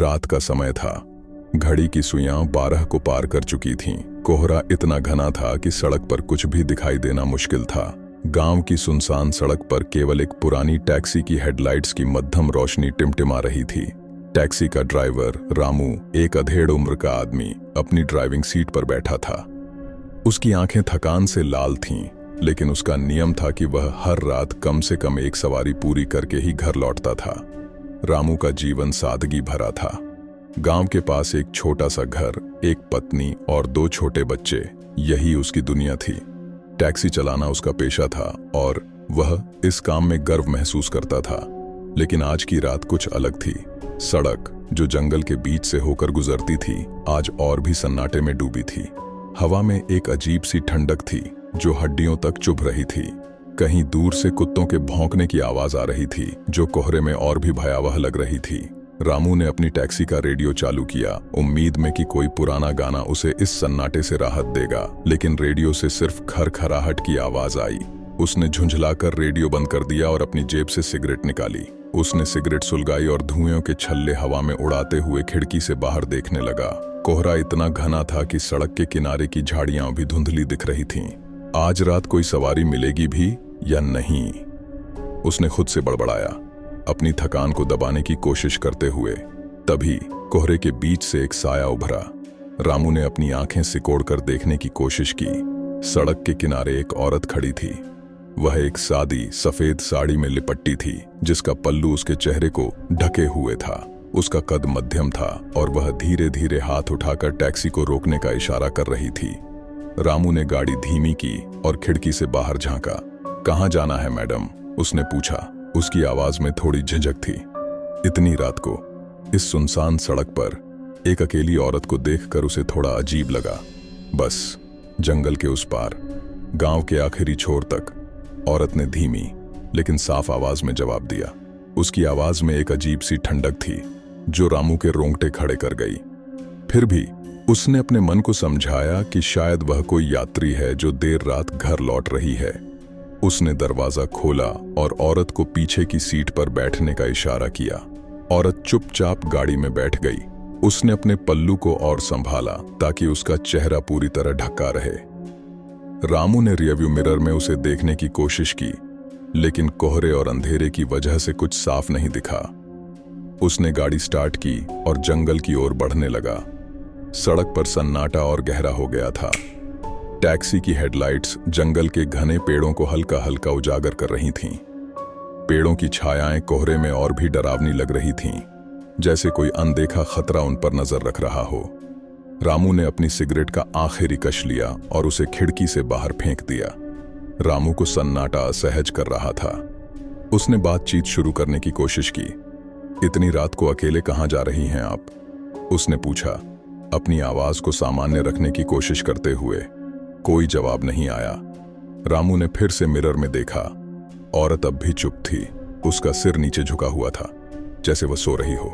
रात का समय था। घड़ी की सुइयां 12 को पार कर चुकी थीं। कोहरा इतना घना था कि सड़क पर कुछ भी दिखाई देना मुश्किल था। गांव की सुनसान सड़क पर केवल एक पुरानी टैक्सी की हेडलाइट्स की मध्यम रोशनी टिमटिमा रही थी। टैक्सी का ड्राइवर रामू, एक अधेड़ उम्र का आदमी, अपनी ड्राइविंग सीट पर बैठा था। उसकी आंखें थकान से लाल थीं, लेकिन उसका नियम था कि वह हर रात कम से कम एक सवारी पूरी करके ही घर लौटता था। रामू का जीवन सादगी भरा था। गांव के पास एक छोटा सा घर, एक पत्नी और 2 छोटे बच्चे, यही उसकी दुनिया थी। टैक्सी चलाना उसका पेशा था और वह इस काम में गर्व महसूस करता था। लेकिन आज की रात कुछ अलग थी। सड़क, जो जंगल के बीच से होकर गुजरती थी, आज और भी सन्नाटे में डूबी थी। हवा में एक अजीब सी ठंडक थी जो हड्डियों तक चुभ रही थी। कहीं दूर से कुत्तों के भौंकने की आवाज आ रही थी जो कोहरे में और भी भयावह लग रही थी। रामू ने अपनी टैक्सी का रेडियो चालू किया, उम्मीद में कि कोई पुराना गाना उसे इस सन्नाटे से राहत देगा, लेकिन रेडियो से सिर्फ खरखराहट की आवाज आई। उसने झुंझलाकर रेडियो बंद कर दिया और अपनी जेब से सिगरेट निकाली। उसने सिगरेट सुलगाई और धुएं के छल्ले हवा में उड़ाते हुए खिड़की से बाहर देखने लगा। कोहरा इतना घना था कि सड़क के किनारे की झाड़ियां भी धुंधली दिख रही थीं। आज रात कोई सवारी मिलेगी भी या नहीं, उसने खुद से बड़बड़ाया, अपनी थकान को दबाने की कोशिश करते हुए। तभी कोहरे के बीच से एक साया उभरा। रामू ने अपनी आंखें सिकोड़कर देखने की कोशिश की। सड़क के किनारे एक औरत खड़ी थी। वह एक सादी सफेद साड़ी में लिपटी थी, जिसका पल्लू उसके चेहरे को ढके हुए था। उसका कद मध्यम था और वह धीरे धीरे हाथ उठाकर टैक्सी को रोकने का इशारा कर रही थी। रामू ने गाड़ी धीमी की और खिड़की से बाहर झांका। कहाँ जाना है मैडम? उसने पूछा। उसकी आवाज में थोड़ी झिझक थी। इतनी रात को इस सुनसान सड़क पर एक अकेली औरत को देखकर उसे थोड़ा अजीब लगा। बस जंगल के उस पार, गांव के आखिरी छोर तक, औरत ने धीमी लेकिन साफ आवाज में जवाब दिया। उसकी आवाज में एक अजीब सी ठंडक थी जो रामू के रोंगटे खड़े कर गई। फिर भी उसने अपने मन को समझाया कि शायद वह कोई यात्री है जो देर रात घर लौट रही है। उसने दरवाजा खोला और औरत को पीछे की सीट पर बैठने का इशारा किया। औरत चुपचाप गाड़ी में बैठ गई। उसने अपने पल्लू को और संभाला ताकि उसका चेहरा पूरी तरह ढका रहे। रामू ने रियरव्यू मिरर में उसे देखने की कोशिश की, लेकिन कोहरे और अंधेरे की वजह से कुछ साफ नहीं दिखा। उसने गाड़ी स्टार्ट की और जंगल की ओर बढ़ने लगा। सड़क पर सन्नाटा और गहरा हो गया था। टैक्सी की हेडलाइट्स जंगल के घने पेड़ों को हल्का हल्का उजागर कर रही थीं। पेड़ों की छायाएं कोहरे में और भी डरावनी लग रही थीं, जैसे कोई अनदेखा खतरा उन पर नजर रख रहा हो। रामू ने अपनी सिगरेट का आखिरी कश लिया और उसे खिड़की से बाहर फेंक दिया। रामू को सन्नाटा असहज कर रहा था। उसने बातचीत शुरू करने की कोशिश की। इतनी रात को अकेले कहाँ जा रही हैं आप? उसने पूछा, अपनी आवाज को सामान्य रखने की कोशिश करते हुए। कोई जवाब नहीं आया। रामू ने फिर से मिरर में देखा। औरत अब भी चुप थी। उसका सिर नीचे झुका हुआ था, जैसे वह सो रही हो।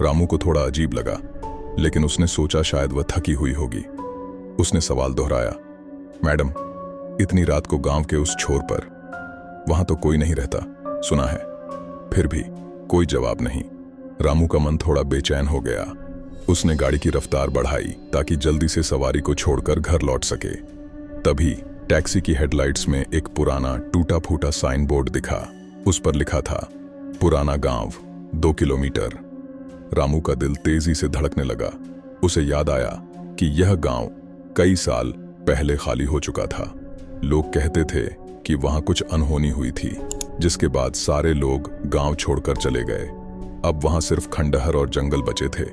रामू को थोड़ा अजीब लगा, लेकिन उसने सोचा शायद वह थकी हुई होगी। उसने सवाल दोहराया, मैडम, इतनी रात को गांव के उस छोर पर, वहां तो कोई नहीं रहता, सुना है। फिर भी कोई जवाब नहीं। रामू का मन थोड़ा बेचैन हो गया। उसने गाड़ी की रफ्तार बढ़ाई ताकि जल्दी से सवारी को छोड़कर घर लौट सके। तभी टैक्सी की हेडलाइट्स में एक पुराना टूटा फूटा साइन बोर्ड दिखा। उस पर लिखा था, पुराना गांव 2 किलोमीटर। रामू का दिल तेजी से धड़कने लगा। उसे याद आया कि यह गांव कई साल पहले खाली हो चुका था। लोग कहते थे कि वहां कुछ अनहोनी हुई थी, जिसके बाद सारे लोग गांव छोड़कर चले गए। अब वहां सिर्फ खंडहर और जंगल बचे थे।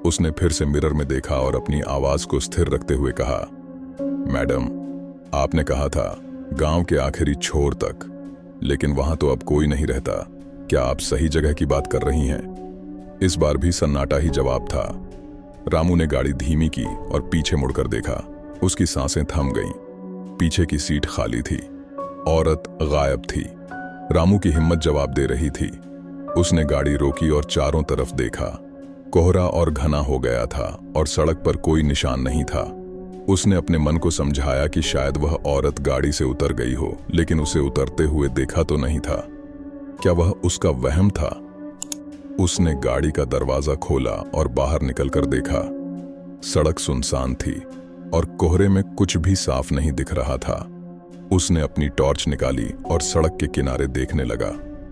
उसने फिर से मिरर में देखा और अपनी आवाज को स्थिर रखते हुए कहा, मैडम, आपने कहा था गांव के आखिरी छोर तक, लेकिन वहां तो अब कोई नहीं रहता। क्या आप सही जगह की बात कर रही हैं? इस बार भी सन्नाटा ही जवाब था। रामू ने गाड़ी धीमी की और पीछे मुड़कर देखा। उसकी सांसें थम गईं। पीछे की सीट खाली थी। औरत गायब थी। रामू की हिम्मत जवाब दे रही थी। उसने गाड़ी रोकी और चारों तरफ देखा। कोहरा और घना हो गया था और सड़क पर कोई निशान नहीं था। उसने अपने मन को समझाया कि शायद वह औरत गाड़ी से उतर गई हो, लेकिन उसे उतरते हुए देखा तो नहीं था। क्या वह उसका वहम था? उसने गाड़ी का दरवाजा खोला और बाहर निकलकर देखा। सड़क सुनसान थी और कोहरे में कुछ भी साफ नहीं दिख रहा था। उसने अपनी टॉर्च निकाली और सड़क के किनारे देखने लगा।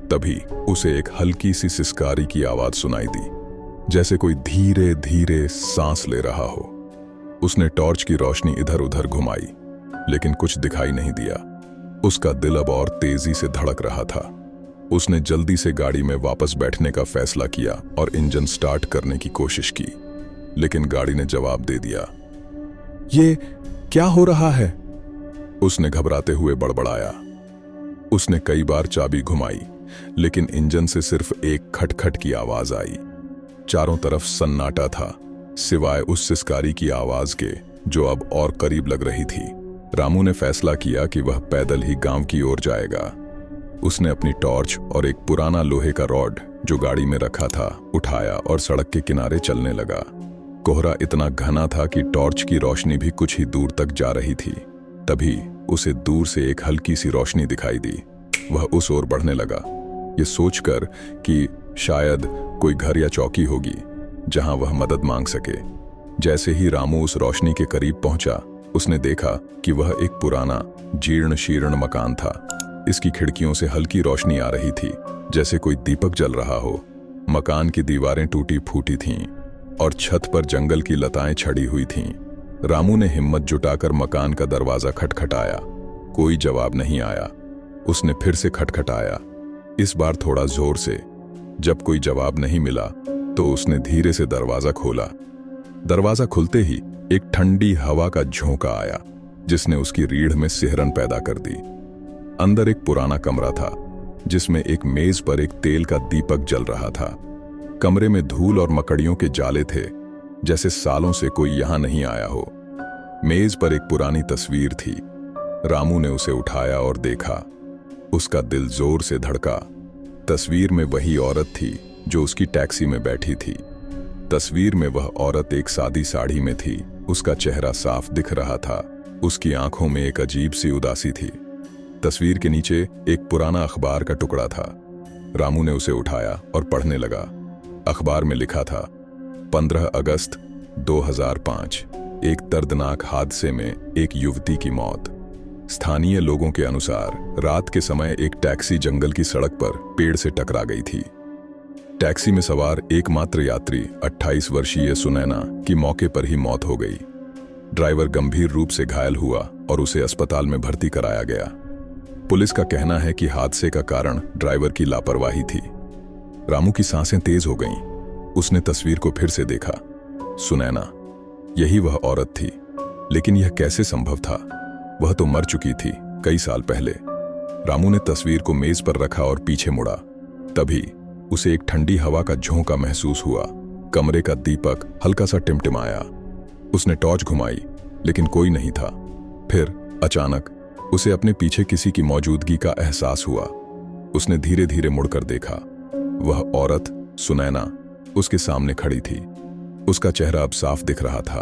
तभी उसे एक हल्की सी सिसकारी की आवाज सुनाई दी, जैसे कोई धीरे धीरे सांस ले रहा हो। उसने टॉर्च की रोशनी इधर उधर घुमाई, लेकिन कुछ दिखाई नहीं दिया। उसका दिल अब और तेजी से धड़क रहा था। उसने जल्दी से गाड़ी में वापस बैठने का फैसला किया और इंजन स्टार्ट करने की कोशिश की, लेकिन गाड़ी ने जवाब दे दिया। ये क्या हो रहा है? उसने घबराते हुए बड़बड़ाया। उसने कई बार चाबी घुमाई, लेकिन इंजन से सिर्फ एक खटखट की आवाज आई। चारों तरफ सन्नाटा था, सिवाय उस सिसकारी की आवाज के, जो अब और करीब लग रही थी। रामू ने फैसला किया कि वह पैदल ही गांव की ओर जाएगा। उसने अपनी टॉर्च और एक पुराना लोहे का रॉड जो गाड़ी में रखा था उठाया और सड़क के किनारे चलने लगा। कोहरा इतना घना था कि टॉर्च की रोशनी भी कुछ ही दूर तक जा रही थी। तभी उसे दूर से एक हल्की सी रोशनी दिखाई दी। वह उस ओर बढ़ने लगा, ये सोचकर कि शायद कोई घर या चौकी होगी जहां वह मदद मांग सके। जैसे ही रामू उस रोशनी के करीब पहुंचा, उसने देखा कि वह एक पुराना जीर्ण शीर्ण मकान था। इसकी खिड़कियों से हल्की रोशनी आ रही थी, जैसे कोई दीपक जल रहा हो। मकान की दीवारें टूटी फूटी थीं और छत पर जंगल की लताएं छड़ी हुई थीं। रामू ने हिम्मत जुटाकर मकान का दरवाजा खटखटाया। कोई जवाब नहीं आया। उसने फिर से खटखटाया, इस बार थोड़ा जोर से। जब कोई जवाब नहीं मिला तो उसने धीरे से दरवाजा खोला। दरवाजा खुलते ही एक ठंडी हवा का झोंका आया, जिसने उसकी रीढ़ में सिहरन पैदा कर दी। अंदर एक पुराना कमरा था, जिसमें एक मेज पर एक तेल का दीपक जल रहा था। कमरे में धूल और मकड़ियों के जाले थे, जैसे सालों से कोई यहां नहीं आया हो। मेज पर एक पुरानी तस्वीर थी। रामू ने उसे उठाया और देखा। उसका दिल जोर से धड़का। तस्वीर में वही औरत थी जो उसकी टैक्सी में बैठी थी। तस्वीर में वह औरत एक सादी साड़ी में थी। उसका चेहरा साफ दिख रहा था। उसकी आंखों में एक अजीब सी उदासी थी। तस्वीर के नीचे एक पुराना अखबार का टुकड़ा था। रामू ने उसे उठाया और पढ़ने लगा। अखबार में लिखा था, 15 अगस्त 2005, एक दर्दनाक हादसे में एक युवती की मौत। स्थानीय लोगों के अनुसार रात के समय एक टैक्सी जंगल की सड़क पर पेड़ से टकरा गई थी। टैक्सी में सवार एकमात्र यात्री 28 वर्षीय सुनैना की मौके पर ही मौत हो गई। ड्राइवर गंभीर रूप से घायल हुआ और उसे अस्पताल में भर्ती कराया गया। पुलिस का कहना है कि हादसे का कारण ड्राइवर की लापरवाही थी। रामू की सांसें तेज हो गईं। उसने तस्वीर को फिर से देखा। सुनैना, यही वह औरत थी, लेकिन यह कैसे संभव था? वह तो मर चुकी थी कई साल पहले। रामू ने तस्वीर को मेज पर रखा और पीछे मुड़ा। तभी उसे एक ठंडी हवा का झोंका महसूस हुआ। कमरे का दीपक हल्का सा टिमटिमाया। उसने टॉर्च घुमाई, लेकिन कोई नहीं था। फिर अचानक उसे अपने पीछे किसी की मौजूदगी का एहसास हुआ। उसने धीरे धीरे मुड़कर देखा। वह औरत सुनैना उसके सामने खड़ी थी। उसका चेहरा अब साफ दिख रहा था।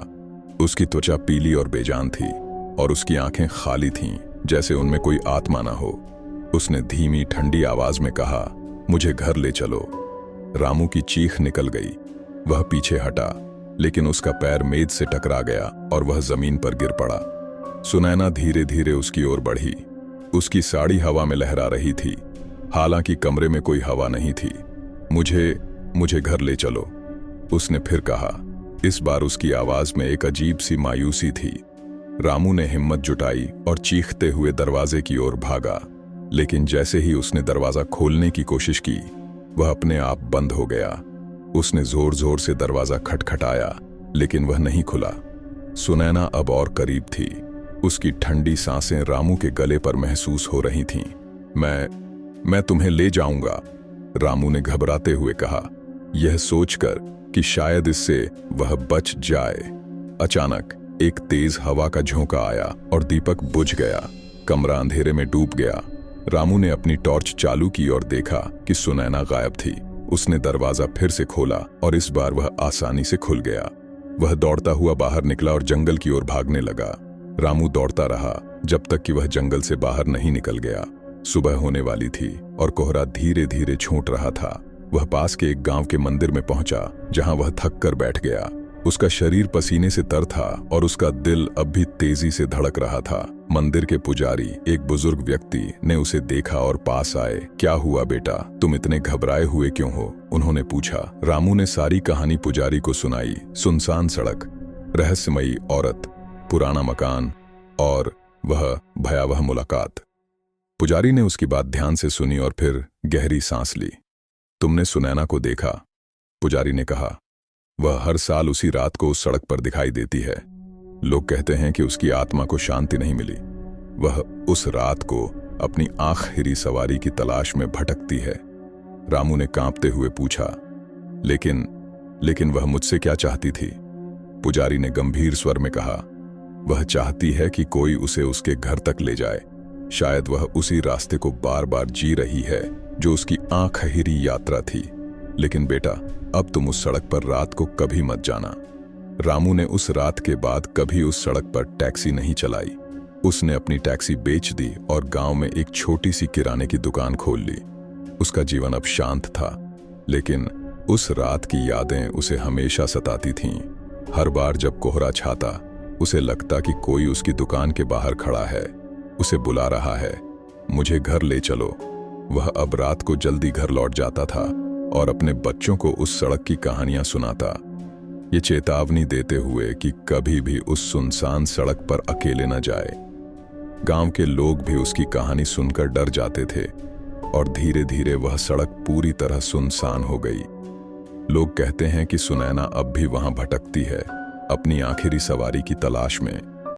उसकी त्वचा पीली और बेजान थी और उसकी आंखें खाली थीं, जैसे उनमें कोई आत्मा ना हो। उसने धीमी ठंडी आवाज में कहा, मुझे घर ले चलो। रामू की चीख निकल गई। वह पीछे हटा, लेकिन उसका पैर मेज से टकरा गया और वह जमीन पर गिर पड़ा। सुनैना धीरे धीरे उसकी ओर बढ़ी। उसकी साड़ी हवा में लहरा रही थी, हालांकि कमरे में कोई हवा नहीं थी। मुझे घर ले चलो, उसने फिर कहा। इस बार उसकी आवाज में एक अजीब सी मायूसी थी। रामू ने हिम्मत जुटाई और चीखते हुए दरवाजे की ओर भागा, लेकिन जैसे ही उसने दरवाजा खोलने की कोशिश की, वह अपने आप बंद हो गया। उसने जोर जोर से दरवाजा खटखटाया, लेकिन वह नहीं खुला। सुनैना अब और करीब थी। उसकी ठंडी सांसें रामू के गले पर महसूस हो रही थीं। मैं तुम्हें ले जाऊंगा, रामू ने घबराते हुए कहा, यह सोचकर कि शायद इससे वह बच जाए। अचानक एक तेज हवा का झोंका आया और दीपक बुझ गया। कमरा अंधेरे में डूब गया। रामू ने अपनी टॉर्च चालू की और देखा कि सुनैना गायब थी। उसने दरवाजा फिर से खोला और इस बार वह आसानी से खुल गया। वह दौड़ता हुआ बाहर निकला और जंगल की ओर भागने लगा। रामू दौड़ता रहा जब तक कि वह जंगल से बाहर नहीं निकल गया। सुबह होने वाली थी और कोहरा धीरे धीरे छूट रहा था। वह पास के एक गांव के मंदिर में पहुंचा, जहां वह थक कर बैठ गया। उसका शरीर पसीने से तर था और उसका दिल अब भी तेजी से धड़क रहा था। मंदिर के पुजारी, एक बुजुर्ग व्यक्ति, ने उसे देखा और पास आए। क्या हुआ बेटा, तुम इतने घबराए हुए क्यों हो? उन्होंने पूछा। रामू ने सारी कहानी पुजारी को सुनाई। सुनसान सड़क, रहस्यमयी औरत, पुराना मकान और वह भयावह मुलाकात। पुजारी ने उसकी बात ध्यान से सुनी और फिर गहरी सांस ली। तुमने सुनैना को देखा? पुजारी ने कहा। वह हर साल उसी रात को उस सड़क पर दिखाई देती है। लोग कहते हैं कि उसकी आत्मा को शांति नहीं मिली। वह उस रात को अपनी आखिरी सवारी की तलाश में भटकती है। रामू ने कांपते हुए पूछा, लेकिन वह मुझसे क्या चाहती थी? पुजारी ने गंभीर स्वर में कहा, वह चाहती है कि कोई उसे उसके घर तक ले जाए। शायद वह उसी रास्ते को बार बार जी रही है जो उसकी आखिरी यात्रा थी। लेकिन बेटा, अब तुम उस सड़क पर रात को कभी मत जाना। रामू ने उस रात के बाद कभी उस सड़क पर टैक्सी नहीं चलाई। उसने अपनी टैक्सी बेच दी और गांव में एक छोटी सी किराने की दुकान खोल ली। उसका जीवन अब शांत था, लेकिन उस रात की यादें उसे हमेशा सताती थीं। हर बार जब कोहरा छाता, उसे लगता कि कोई उसकी दुकान के बाहर खड़ा है, उसे बुला रहा है, मुझे घर ले चलो। वह अब रात को जल्दी घर लौट जाता था और अपने बच्चों को उस सड़क की कहानियां सुनाता, ये चेतावनी देते हुए कि कभी भी उस सुनसान सड़क पर अकेले न जाए। गांव के लोग भी उसकी कहानी सुनकर डर जाते थे और धीरे धीरे वह सड़क पूरी तरह सुनसान हो गई। लोग कहते हैं कि सुनैना अब भी वहां भटकती है, अपनी आखिरी सवारी की तलाश में।